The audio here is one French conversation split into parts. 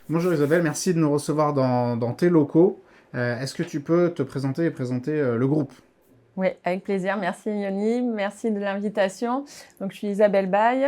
Bonjour Isabelle, merci de nous recevoir dans tes locaux. Est-ce que tu peux te présenter et présenter le groupe? Oui, avec plaisir. Merci Yoni, merci de l'invitation. Donc, je suis Isabelle Baye,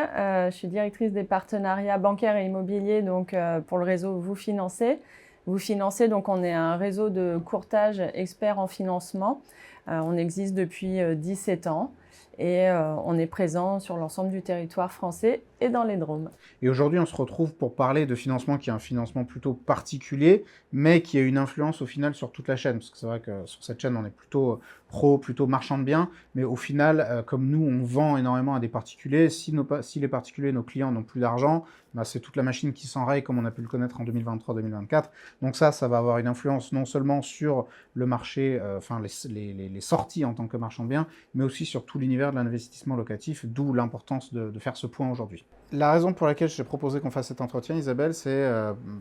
je suis directrice des partenariats bancaires et immobiliers donc, pour le réseau Vous Financez. Vous Financez, donc on est un réseau de courtage experts en financement. On existe depuis 17 ans et on est présent sur l'ensemble du territoire français et dans les Drômes. Et aujourd'hui, on se retrouve pour parler de financement qui est un financement plutôt particulier, mais qui a une influence au final sur toute la chaîne. Parce que c'est vrai que sur cette chaîne, on est plutôt pro, plutôt marchand de biens, mais au final, comme nous, on vend énormément à des particuliers, si les particuliers, nos clients, n'ont plus d'argent, bah, c'est toute la machine qui s'enraye, comme on a pu le connaître en 2023-2024. Donc ça va avoir une influence non seulement sur le marché, enfin les sorties en tant que marchand de biens, mais aussi sur tout l'univers de l'investissement locatif, d'où l'importance de faire ce point aujourd'hui. La raison pour laquelle je t'ai proposé qu'on fasse cet entretien, Isabelle, c'est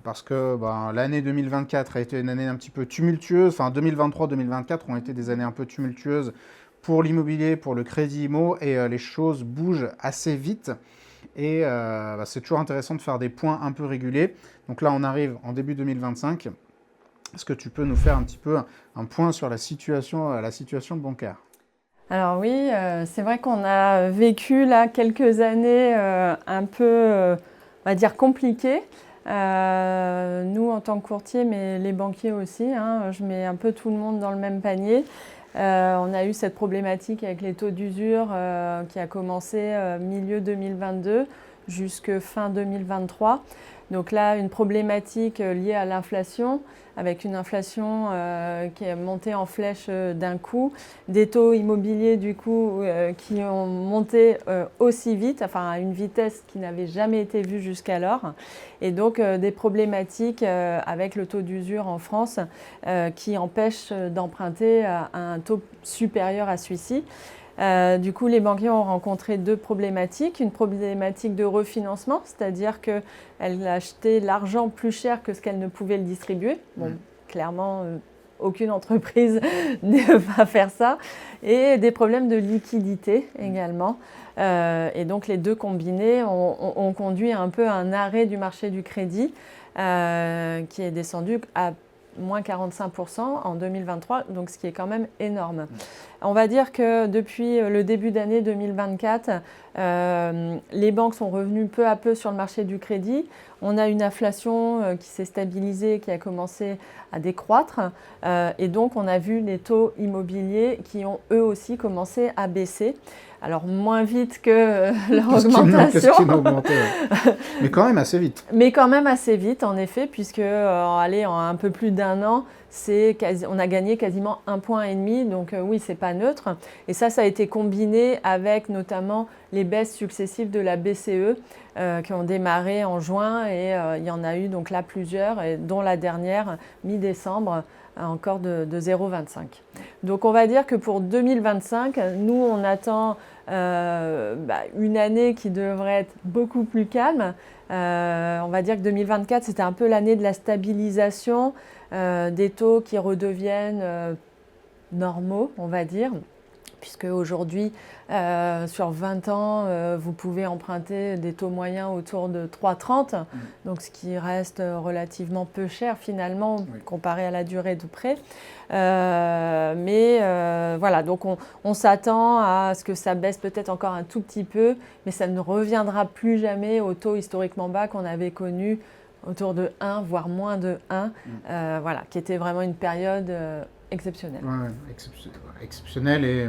parce que ben, l'année 2024 a été une année un petit peu tumultueuse. Enfin, 2023-2024 ont été des années un peu tumultueuses pour l'immobilier, pour le crédit immo, et les choses bougent assez vite. Et bah, c'est toujours intéressant de faire des points un peu réguliers. Donc là, on arrive en début 2025. Est-ce que tu peux nous faire un petit peu un point sur la situation bancaire? Alors oui, c'est vrai qu'on a vécu là quelques années un peu, on va dire, compliquées. Nous, en tant que courtier, mais les banquiers aussi, hein, je mets un peu tout le monde dans le même panier. On a eu cette problématique avec les taux d'usure qui a commencé milieu 2022 jusque fin 2023. Donc là, une problématique liée à l'inflation, avec une inflation qui est montée en flèche d'un coup, des taux immobiliers du coup qui ont monté aussi vite, enfin à une vitesse qui n'avait jamais été vue jusqu'alors, et donc des problématiques avec le taux d'usure en France qui empêchent d'emprunter à un taux supérieur à celui-ci. Du coup, les banquiers ont rencontré deux problématiques. Une problématique de refinancement, c'est-à-dire qu'elles achetaient l'argent plus cher que ce qu'elles ne pouvaient le distribuer. Bon, clairement, aucune entreprise ne va faire ça. Et des problèmes de liquidité également. Et donc, les deux combinés ont conduit un peu à un arrêt du marché du crédit qui est descendu à moins 45% en 2023, donc ce qui est quand même énorme. On va dire que depuis le début d'année 2024, les banques sont revenues peu à peu sur le marché du crédit. On a une inflation qui s'est stabilisée, qui a commencé à décroître. Et donc, on a vu les taux immobiliers qui ont eux aussi commencé à baisser. Alors, moins vite que leur augmentation. Qu'est-ce qui a augmenté, ouais. Mais quand même assez vite. Mais quand même assez vite, en effet, puisque allez, en un peu plus d'un an, on a gagné quasiment 1,5 point. Donc oui, c'est pas neutre. Et ça a été combiné avec notamment les baisses successives de la BCE qui ont démarré en juin. Et il y en a eu donc là plusieurs, et dont la dernière, mi-décembre, encore de 0,25. Donc on va dire que pour 2025, nous, on attend une année qui devrait être beaucoup plus calme. On va dire que 2024, c'était un peu l'année de la stabilisation, des taux qui redeviennent normaux, on va dire. Puisque aujourd'hui, sur 20 ans, vous pouvez emprunter des taux moyens autour de 3,30, donc ce qui reste relativement peu cher finalement comparé à la durée de prêt. Voilà, donc on s'attend à ce que ça baisse peut-être encore un tout petit peu, mais ça ne reviendra plus jamais au taux historiquement bas qu'on avait connu autour de 1, voire moins de 1, voilà, qui était vraiment une période exceptionnelle. Ouais, exceptionnel et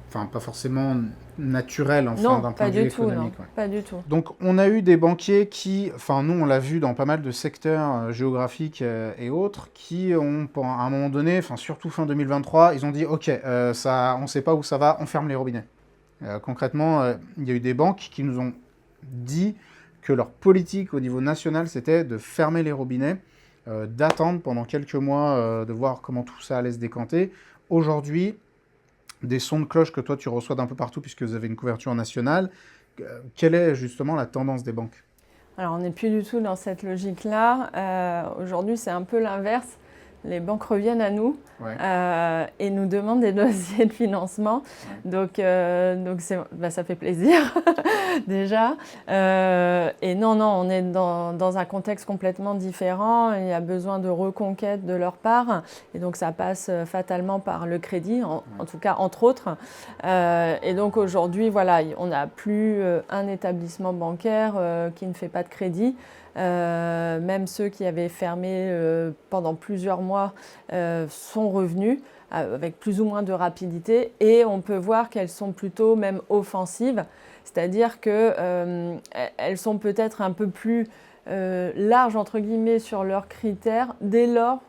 enfin, pas forcément naturel enfin, Non, d'un point pas de vue du tout, non, économique. Ouais. pas du tout. Donc on a eu des banquiers qui, enfin nous on l'a vu dans pas mal de secteurs géographiques et autres, qui ont, à un moment donné, enfin surtout fin 2023, ils ont dit ok, ça, on ne sait pas où ça va, on ferme les robinets. Concrètement, il y a eu des banques qui nous ont dit que leur politique au niveau national, c'était de fermer les robinets, d'attendre pendant quelques mois, de voir comment tout ça allait se décanter. Aujourd'hui, des sons de cloche que toi tu reçois d'un peu partout puisque vous avez une couverture nationale, quelle est justement la tendance des banques? Alors on n'est plus du tout dans cette logique-là. Aujourd'hui, c'est un peu l'inverse. les banques reviennent à nous Ouais. et nous demandent des dossiers de financement. Ouais. Donc ça fait plaisir déjà. Et non, on est dans un contexte complètement différent. Il y a besoin de reconquête de leur part. Et donc ça passe fatalement par le crédit, en tout cas entre autres. Et donc aujourd'hui, voilà, on n'a plus un établissement bancaire qui ne fait pas de crédit. Même ceux qui avaient fermé pendant plusieurs mois sont revenus avec plus ou moins de rapidité et on peut voir qu'elles sont plutôt même offensives, c'est-à-dire qu'elles sont peut-être un peu plus larges entre guillemets sur leurs critères dès lors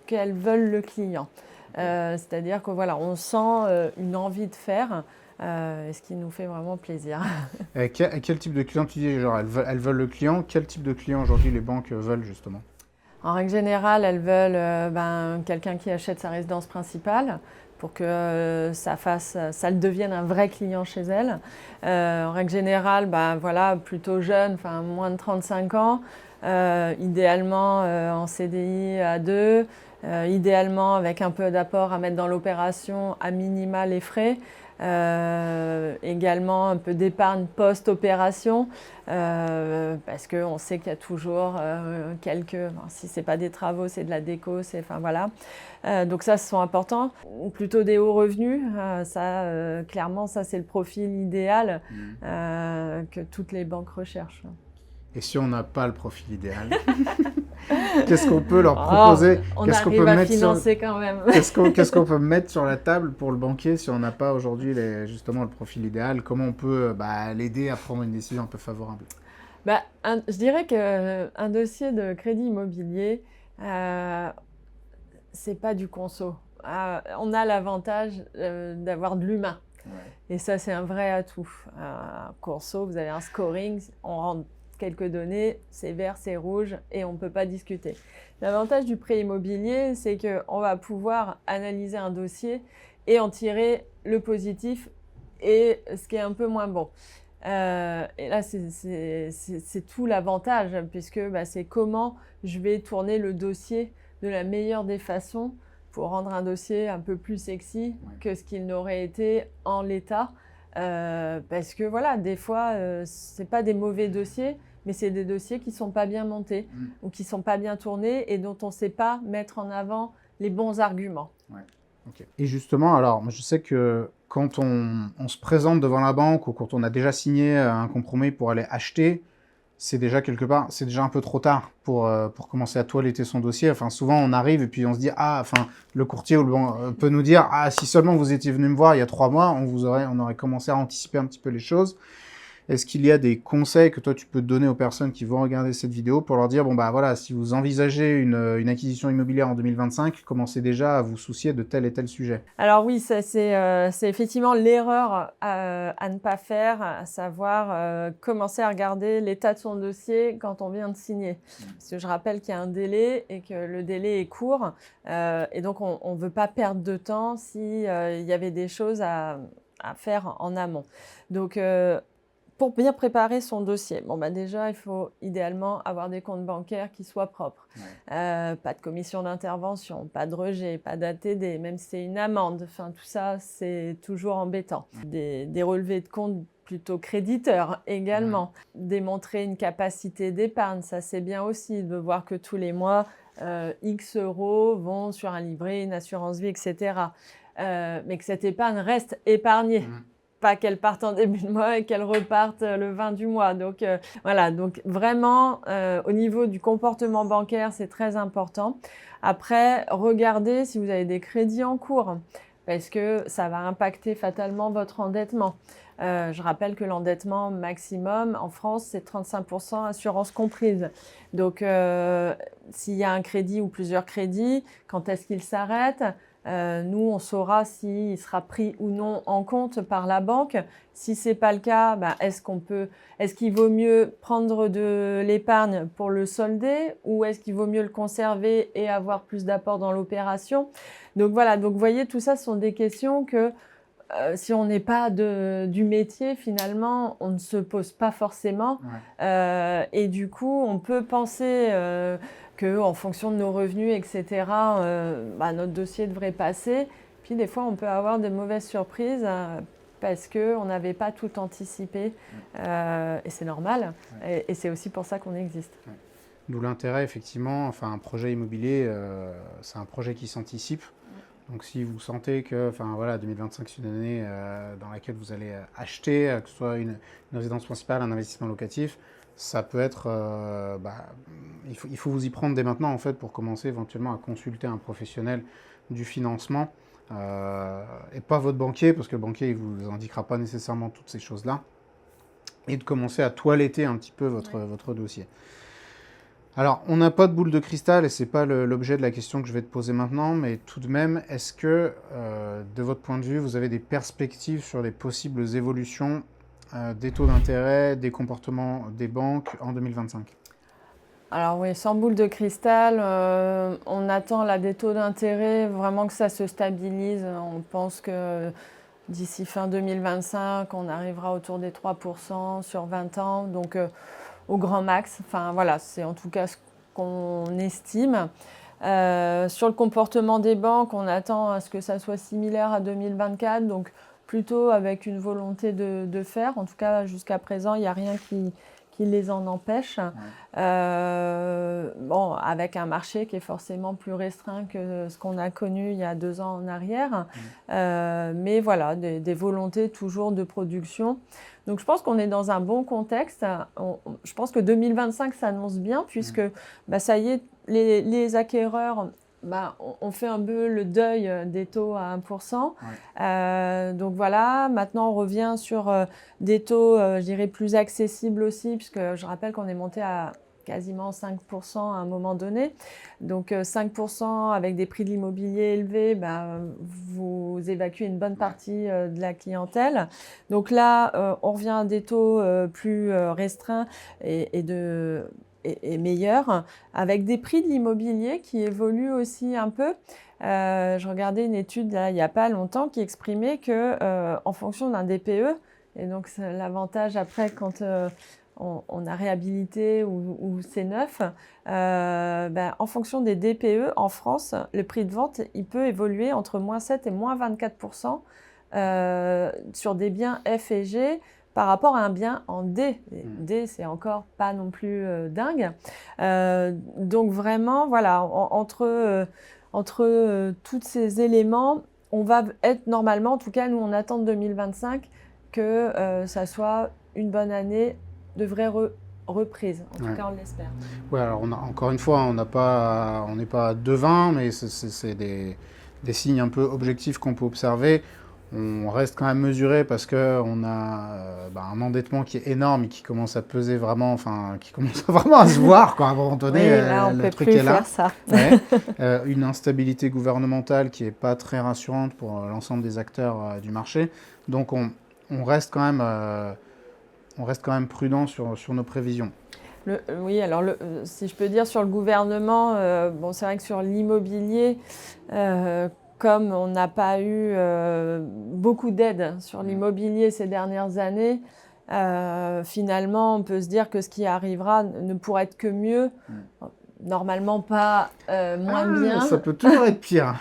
qu'elles veulent le client. C'est-à-dire que voilà, on sent une envie de faire. Ce qui nous fait vraiment plaisir. Quel type de client tu dis, genre elles veulent le client, quel type de client aujourd'hui les banques veulent justement? En règle générale, elles veulent quelqu'un qui achète sa résidence principale pour que ça devienne un vrai client chez elles. En règle générale, voilà, plutôt jeune, moins de 35 ans, idéalement en CDI à 2, idéalement avec un peu d'apport à mettre dans l'opération, à minima les frais. Également un peu d'épargne post-opération parce qu'on sait qu'il y a toujours si ce n'est pas des travaux, c'est de la déco, voilà. Donc ça, ce sont importants. Plutôt des hauts revenus, clairement, ça c'est le profil idéal que toutes les banques recherchent. Et si on n'a pas le profil idéal, qu'est-ce qu'on peut leur proposer? On arrive à financer quand même. Qu'est-ce qu'on peut mettre sur la table pour le banquier si on n'a pas aujourd'hui justement le profil idéal? Comment on peut l'aider à prendre une décision un peu favorable? Je dirais qu'un dossier de crédit immobilier, c'est pas du conso. On a l'avantage d'avoir de l'humain. Ouais. Et ça, c'est un vrai atout. Conso, vous avez un scoring, on rentre quelques données, c'est vert, c'est rouge et on ne peut pas discuter. L'avantage du prêt immobilier, c'est qu'on va pouvoir analyser un dossier et en tirer le positif et ce qui est un peu moins bon. Et là, c'est tout l'avantage puisque c'est comment je vais tourner le dossier de la meilleure des façons pour rendre un dossier un peu plus sexy que ce qu'il n'aurait été en l'état. Parce que voilà, des fois, ce n'est pas des mauvais dossiers, mais c'est des dossiers qui ne sont pas bien montés ou qui ne sont pas bien tournés et dont on ne sait pas mettre en avant les bons arguments. Ouais. Okay. Et justement, alors, je sais que quand on se présente devant la banque ou quand on a déjà signé un compromis pour aller acheter, c'est déjà quelque part, c'est déjà un peu trop tard pour commencer à toiletter son dossier. Enfin, souvent, on arrive et puis on se dit, le courtier ou le banc peut nous dire, si seulement vous étiez venu me voir il y a 3 mois, on aurait commencé à anticiper un petit peu les choses. Est-ce qu'il y a des conseils que toi tu peux donner aux personnes qui vont regarder cette vidéo pour leur dire, voilà, si vous envisagez une acquisition immobilière en 2025, commencez déjà à vous soucier de tel et tel sujet? Alors oui, ça, c'est effectivement l'erreur à ne pas faire, à savoir commencer à regarder l'état de son dossier quand on vient de signer. Parce que je rappelle qu'il y a un délai et que le délai est court et donc on ne veut pas perdre de temps s'il y avait des choses à faire en amont. Donc, pour bien préparer son dossier, déjà, il faut idéalement avoir des comptes bancaires qui soient propres. Ouais. Pas de commission d'intervention, pas de rejet, pas d'ATD, même si c'est une amende. Enfin, tout ça, c'est toujours embêtant. Des relevés de compte plutôt créditeurs également. Ouais. Démontrer une capacité d'épargne, ça c'est bien aussi, de voir que tous les mois, X euros vont sur un livret, une assurance vie, etc. Mais que cette épargne reste épargnée. Pas qu'elle parte en début de mois et qu'elle reparte le 20 du mois. Donc voilà, donc vraiment au niveau du comportement bancaire, c'est très important. Après, regardez si vous avez des crédits en cours parce que ça va impacter fatalement votre endettement. Je rappelle que l'endettement maximum en France, c'est 35% assurance comprise. Donc s'il y a un crédit ou plusieurs crédits, quand est-ce qu'ils s'arrêtent ? Nous, on saura s'il sera pris ou non en compte par la banque. Si ce n'est pas le cas, est-ce qu'il vaut mieux prendre de l'épargne pour le solder ou est-ce qu'il vaut mieux le conserver et avoir plus d'apport dans l'opération? Donc voilà, donc vous voyez, tout ça sont des questions que si on n'est pas du métier, finalement, on ne se pose pas forcément. Ouais. Et du coup, on peut penser qu'en fonction de nos revenus, etc., notre dossier devrait passer. Puis des fois, on peut avoir de mauvaises surprises parce qu'on n'avait pas tout anticipé. Et c'est normal. Et c'est aussi pour ça qu'on existe. Ouais. D'où l'intérêt, effectivement, un projet immobilier, c'est un projet qui s'anticipe. Donc si vous sentez que 2025 c'est une année dans laquelle vous allez acheter, que ce soit une résidence principale, un investissement locatif, ça peut être... il faut vous y prendre dès maintenant en fait, pour commencer éventuellement à consulter un professionnel du financement et pas votre banquier, parce que le banquier ne vous indiquera pas nécessairement toutes ces choses-là, et de commencer à toiletter un petit peu votre dossier. Alors, on n'a pas de boule de cristal et ce n'est pas l'objet de la question que je vais te poser maintenant, mais tout de même, est-ce que, de votre point de vue, vous avez des perspectives sur les possibles évolutions des taux d'intérêt, des comportements des banques en 2025? Alors oui, sans boule de cristal, on attend là, des taux d'intérêt, vraiment que ça se stabilise. On pense que d'ici fin 2025, on arrivera autour des 3% sur 20 ans. Donc, au grand max. C'est en tout cas ce qu'on estime. Sur le comportement des banques, on attend à ce que ça soit similaire à 2024, donc plutôt avec une volonté de faire. En tout cas, jusqu'à présent, il n'y a rien qui les en empêche. Avec un marché qui est forcément plus restreint que ce qu'on a connu il y a 2 ans en arrière. Mais voilà, des volontés toujours de production. Donc je pense qu'on est dans un bon contexte. Je pense que 2025 s'annonce bien puisque ça y est, les acquéreurs on fait un peu le deuil des taux à 1%. Donc voilà, maintenant on revient sur des taux, je dirais, plus accessibles aussi, puisque je rappelle qu'on est monté à quasiment 5% à un moment donné. Donc 5% avec des prix de l'immobilier élevés, vous évacuez une bonne partie de la clientèle. Donc là, on revient à des taux plus restreints et meilleurs, avec des prix de l'immobilier qui évoluent aussi un peu. Je regardais une étude là, il n'y a pas longtemps qui exprimait que en fonction d'un DPE, et donc c'est l'avantage après quand on a réhabilité ou c'est neuf, en fonction des DPE en France, le prix de vente il peut évoluer entre -7 et -24% sur des biens F et G par rapport à un bien en D. D, c'est encore pas non plus dingue. Donc vraiment, voilà, entre tous ces éléments, on va être normalement, en tout cas, nous, on attend de 2025 que ça soit une bonne année de vraie reprise. En tout cas, on l'espère. Oui, alors encore une fois, on n'est pas devin, mais c'est des signes un peu objectifs qu'on peut observer. On reste quand même mesuré parce qu'on a un endettement qui est énorme et qui commence à peser vraiment, qui commence vraiment à se voir, quoi, à un moment donné. Oui, là, on ne peut plus faire ça. Une instabilité gouvernementale qui n'est pas très rassurante pour l'ensemble des acteurs du marché. Donc, on reste quand même prudent sur nos prévisions. Oui, alors si je peux dire sur le gouvernement, c'est vrai que sur l'immobilier, comme on n'a pas eu beaucoup d'aide sur l'immobilier ces dernières années, finalement, on peut se dire que ce qui arrivera ne pourrait être que mieux. Normalement pas moins bien. Ça peut toujours être pire.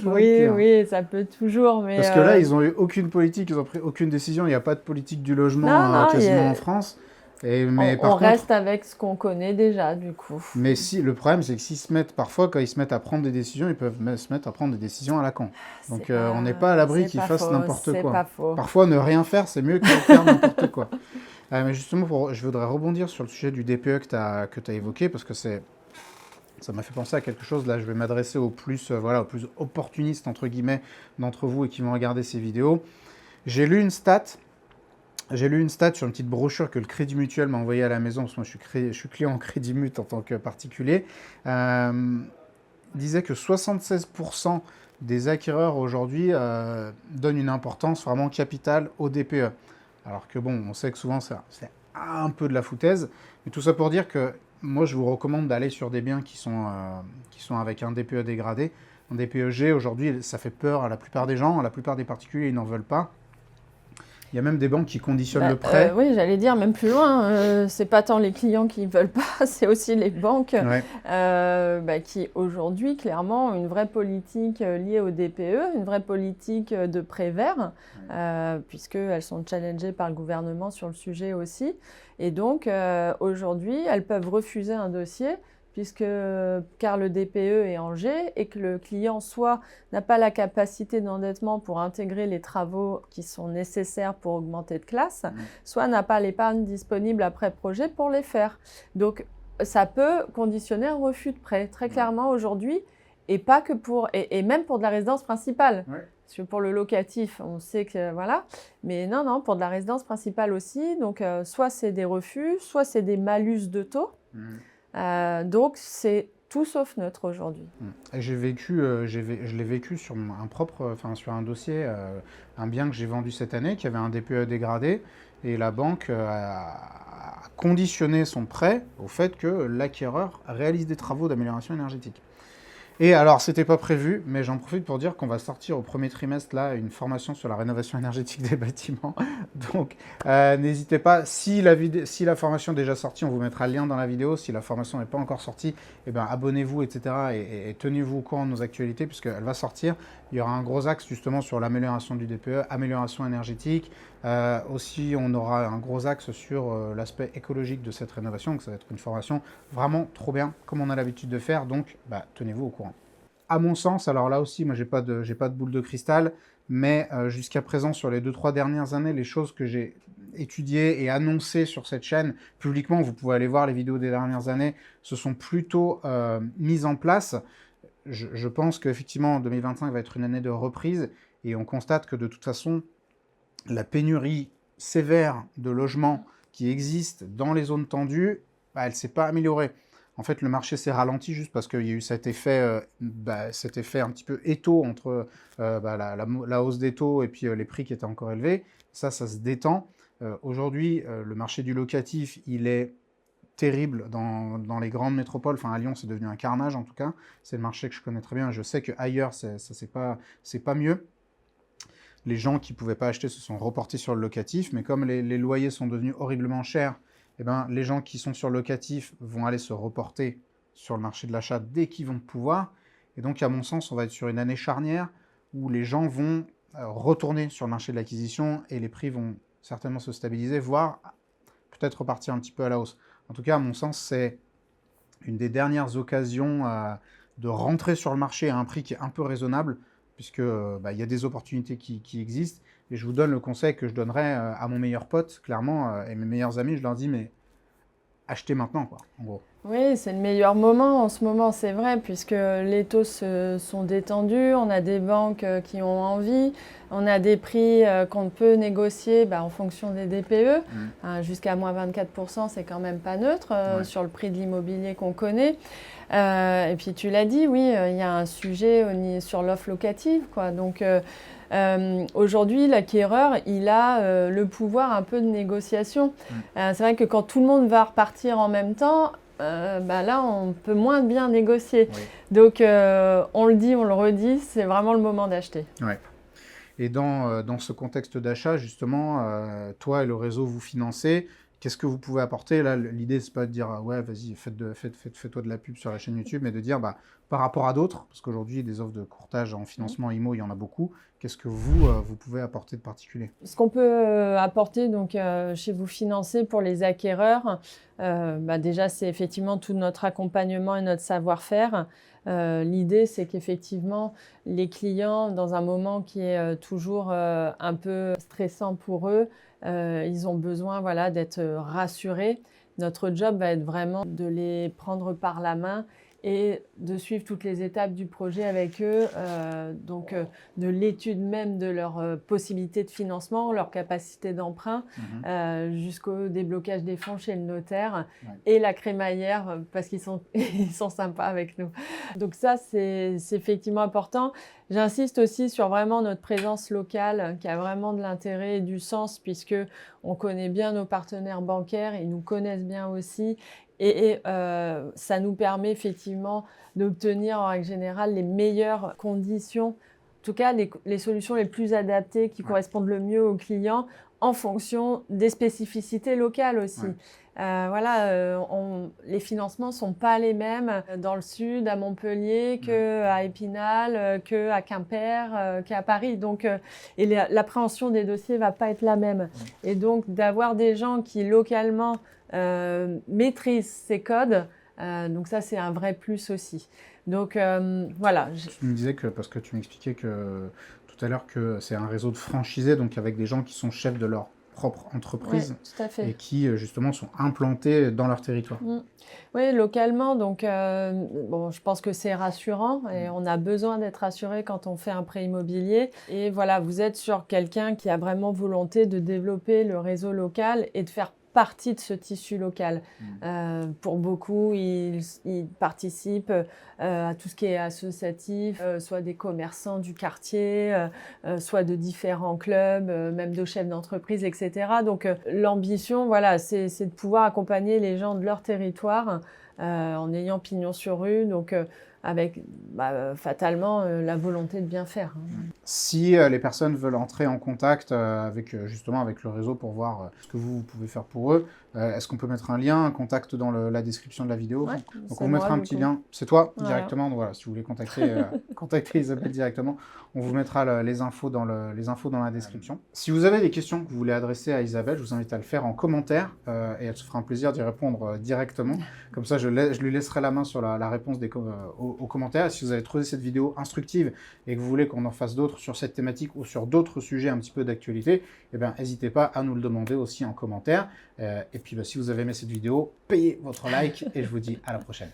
Oui, ça peut toujours. Mais parce que là, ils n'ont eu aucune politique, ils n'ont pris aucune décision. Il n'y a pas de politique du logement quasiment en France. On reste avec ce qu'on connaît déjà, du coup. Mais le problème, c'est que quand ils se mettent à prendre des décisions, ils peuvent se mettre à prendre des décisions à la con. Donc, on n'est pas à l'abri qu'ils fassent n'importe quoi. Pas faux. Parfois, ne rien faire, c'est mieux que faire n'importe quoi. Mais justement, je voudrais rebondir sur le sujet du DPE que tu as évoqué, parce que ça m'a fait penser à quelque chose. Là, je vais m'adresser aux plus opportunistes, entre guillemets, d'entre vous et qui vont regarder ces vidéos. J'ai lu une stat sur une petite brochure que le Crédit Mutuel m'a envoyée à la maison, parce que moi je suis client en Crédit Mut en tant que particulier. Disait que 76% des acquéreurs aujourd'hui donnent une importance vraiment capitale au DPE. Alors que on sait que souvent c'est un peu de la foutaise, mais tout ça pour dire que moi je vous recommande d'aller sur des biens qui sont avec un DPE dégradé. Un DPE G aujourd'hui, ça fait peur à la plupart des gens, à la plupart des particuliers, ils n'en veulent pas. Il y a même des banques qui conditionnent le prêt. Oui, j'allais dire même plus loin. C'est pas tant les clients qui ne veulent pas, c'est aussi les banques qui aujourd'hui clairement ont une vraie politique liée au DPE, une vraie politique de prêt vert, puisqu'elles sont challengées par le gouvernement sur le sujet aussi. Et donc aujourd'hui, elles peuvent refuser un dossier car le DPE est en G et que le client soit n'a pas la capacité d'endettement pour intégrer les travaux qui sont nécessaires pour augmenter de classe, soit n'a pas l'épargne disponible après projet pour les faire. Donc, ça peut conditionner un refus de prêt, très clairement aujourd'hui, et pas que et même pour de la résidence principale. Parce que pour le locatif, on sait que voilà, mais non, pour de la résidence principale aussi. Donc, soit c'est des refus, soit c'est des malus de taux. Donc, c'est tout sauf neutre aujourd'hui. Je l'ai vécu sur sur un dossier, un bien que j'ai vendu cette année, qui avait un DPE dégradé, et la banque a conditionné son prêt au fait que l'acquéreur réalise des travaux d'amélioration énergétique. Et alors, c'était pas prévu, mais j'en profite pour dire qu'on va sortir au premier trimestre là une formation sur la rénovation énergétique des bâtiments. Donc, n'hésitez pas. Si la formation est déjà sortie, on vous mettra le lien dans la vidéo. Si la formation n'est pas encore sortie, abonnez-vous, etc. Et tenez-vous au courant de nos actualités, puisqu'elle va sortir. Il y aura un gros axe justement sur l'amélioration du DPE, amélioration énergétique. Aussi, on aura un gros axe sur l'aspect écologique de cette rénovation. Donc, ça va être une formation vraiment trop bien, comme on a l'habitude de faire. Donc, tenez-vous au courant. À mon sens, alors là aussi, moi, j'ai pas de boule de cristal, mais jusqu'à présent, sur les 2-3 dernières années, les choses que j'ai étudiées et annoncées sur cette chaîne publiquement, vous pouvez aller voir les vidéos des dernières années, se sont plutôt mises en place. Je pense qu'effectivement, 2025 va être une année de reprise, et on constate que de toute façon, la pénurie sévère de logements qui existe dans les zones tendues, elle ne s'est pas améliorée. En fait, le marché s'est ralenti juste parce qu'il y a eu cet effet un petit peu étau entre la hausse des taux et puis les prix qui étaient encore élevés. Ça se détend. Aujourd'hui, le marché du locatif, il est terrible dans les grandes métropoles. Enfin, à Lyon, c'est devenu un carnage en tout cas. C'est le marché que je connais très bien. Je sais qu'ailleurs, c'est pas mieux. Les gens qui ne pouvaient pas acheter se sont reportés sur le locatif, mais comme les loyers sont devenus horriblement chers, les gens qui sont sur le locatif vont aller se reporter sur le marché de l'achat dès qu'ils vont pouvoir. Et donc, à mon sens, on va être sur une année charnière où les gens vont retourner sur le marché de l'acquisition et les prix vont certainement se stabiliser, voire peut-être repartir un petit peu à la hausse. En tout cas, à mon sens, c'est une des dernières occasions de rentrer sur le marché à un prix qui est un peu raisonnable, puisque y a des opportunités qui existent. Et je vous donne le conseil que je donnerais à mon meilleur pote, clairement, et mes meilleurs amis, je leur dis, mais achetez maintenant, quoi, en gros. Oui, c'est le meilleur moment en ce moment, c'est vrai, puisque les taux se sont détendus, on a des banques qui ont envie, on a des prix qu'on peut négocier en fonction des DPE. Jusqu'à moins 24%, c'est quand même pas neutre sur le prix de l'immobilier qu'on connaît. Et puis tu l'as dit, oui, il y a un sujet sur l'offre locative, quoi. Donc aujourd'hui, l'acquéreur, il a le pouvoir un peu de négociation. C'est vrai que quand tout le monde va repartir en même temps, là, on peut moins bien négocier. Oui. Donc, on le dit, on le redit, c'est vraiment le moment d'acheter. Ouais. Et dans ce contexte d'achat, justement, toi et le réseau, vous financez. Qu'est-ce que vous pouvez apporter? Là, l'idée, c'est pas de dire ouais, vas-y, fais-toi de la pub sur la chaîne YouTube, mais de dire par rapport à d'autres, parce qu'aujourd'hui, des offres de courtage en financement IMO, il y en a beaucoup. Qu'est-ce que vous pouvez apporter de particulier? Ce qu'on peut apporter donc, chez Vous Financer pour les acquéreurs, déjà, c'est effectivement tout notre accompagnement et notre savoir-faire. L'idée, c'est qu'effectivement, les clients, dans un moment qui est toujours un peu stressant pour eux, ils ont besoin d'être rassurés. Notre job va être vraiment de les prendre par la main et de suivre toutes les étapes du projet avec eux, de l'étude même de leurs possibilités de financement, leur capacité d'emprunt, jusqu'au déblocage des fonds chez le notaire et la crémaillère, parce qu'ils sont, ils sont sympas avec nous. Donc ça, c'est effectivement important. J'insiste aussi sur vraiment notre présence locale qui a vraiment de l'intérêt et du sens, puisque on connaît bien nos partenaires bancaires, ils nous connaissent bien aussi. Et ça nous permet effectivement d'obtenir en règle générale les meilleures conditions, tout cas les solutions les plus adaptées qui correspondent le mieux aux clients en fonction des spécificités locales aussi. Les financements ne sont pas les mêmes dans le sud, à Montpellier, qu'à Épinal, qu'à Quimper, qu'à Paris. Donc, et l'appréhension des dossiers ne va pas être la même. Et donc, d'avoir des gens qui, localement, maîtrisent ces codes, donc ça, c'est un vrai plus aussi. Donc, voilà. Tu me disais parce que tu m'expliquais tout à l'heure que c'est un réseau de franchisés, donc avec des gens qui sont chefs de leur propre entreprise et qui justement sont implantés dans leur territoire. Oui, localement, donc je pense que c'est rassurant et on a besoin d'être rassuré quand on fait un prêt immobilier. Et voilà, vous êtes sur quelqu'un qui a vraiment volonté de développer le réseau local et de faire partie de ce tissu local. Pour beaucoup, ils participent à tout ce qui est associatif, soit des commerçants du quartier, soit de différents clubs, même de chefs d'entreprise, etc. Donc l'ambition, voilà, c'est de pouvoir accompagner les gens de leur territoire en ayant pignon sur rue, donc avec fatalement la volonté de bien faire. Si les personnes veulent entrer en contact justement avec le réseau pour voir ce que vous pouvez faire pour eux, est-ce qu'on peut mettre un lien, un contact dans la description de la vidéo? Donc on vous mettra un petit lien. C'est toi directement, donc voilà, si vous voulez contacter Isabelle directement, on vous mettra les infos dans la description. Si vous avez des questions que vous voulez adresser à Isabelle, je vous invite à le faire en commentaire et elle se fera un plaisir d'y répondre directement. Comme ça, je lui laisserai la main sur la réponse aux commentaires. Et si vous avez trouvé cette vidéo instructive et que vous voulez qu'on en fasse d'autres sur cette thématique ou sur d'autres sujets un petit peu d'actualité, eh bien, n'hésitez pas à nous le demander aussi en commentaire. Et puis, si vous avez aimé cette vidéo, payez votre like et je vous dis à la prochaine.